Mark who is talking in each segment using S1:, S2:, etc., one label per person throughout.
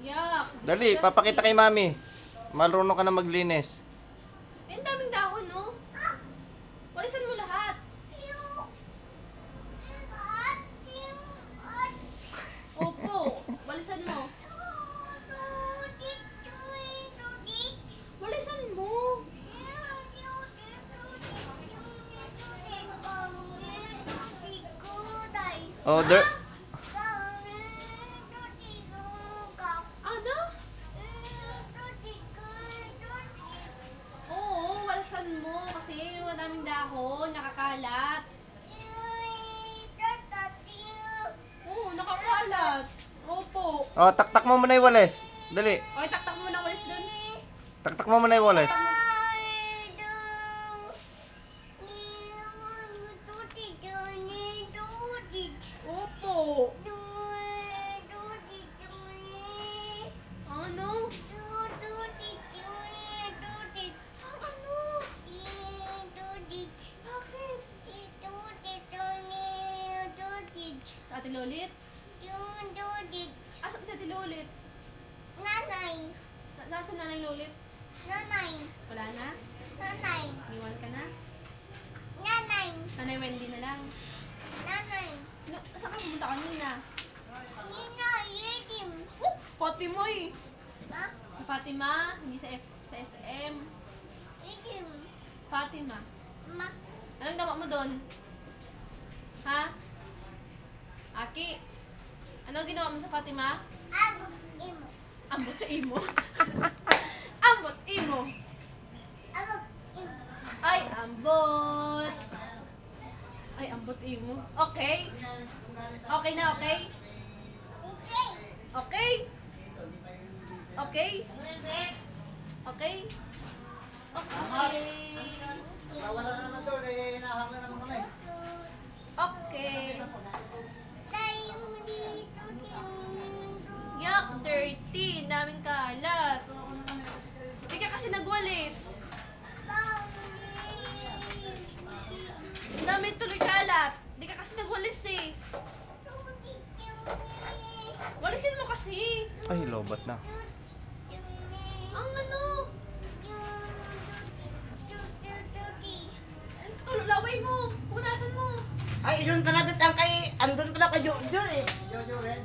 S1: Yak.
S2: Dali,
S1: disgusting.
S2: papakita kay mami. Marunong ka na maglinis.
S1: Eh, ang daming dahon, no? Walisan mo lahat. Opo, walisan mo. Walisan mo.
S2: Oh, der...
S1: Ano? Oo, walisan mo kasi madaming dahon, nakakalat. Oo, nakakalat. Opo.
S2: Oh, taktak mo muna yung walis. Dali.
S1: Okay, taktak mo na walis doon.
S2: Taktak mo muna yung walis.
S1: Opo. Ano? Ano? Bakit? Ate Lolit? Asan si Ate Lolit? Nasaan nanay Lolit? Wala na? Iwan ka na? Nanay Wendy na lang. Saan ka pumunta kanina? Oh, Fatima eh. Sa Fatima, hindi sa SM. Fatima. Anong gawa mo doon? Ha? Aki? Ano ginawa mo sa Fatima? Ambot sa imo. Ambot imo. Ay, ambot. Ay, ambot imo. Okay? Okay na, okay? Okay? Okay? Okay? Okay.
S3: Wala na naman doon, eh, hinahangan naman kami.
S1: Okay. Yak, dirty. Daming kalat. Hindi ka kasi nagwalis. Ang dami tuloy kalat. Hindi ka kasi nagwalis eh. Walisin mo kasi.
S2: Ay, lobat na.
S1: Ang ano? Laway mo. Punasan mo.
S4: Ay, yun pala bitang kay, andun pala kay Jojo eh.
S3: Jojo, eh.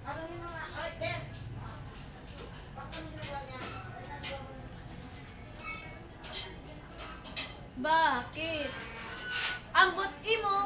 S4: Ano yung mga, ay, Ben. Bakit ang ginawa niya?
S1: Bakit? Ambot imo.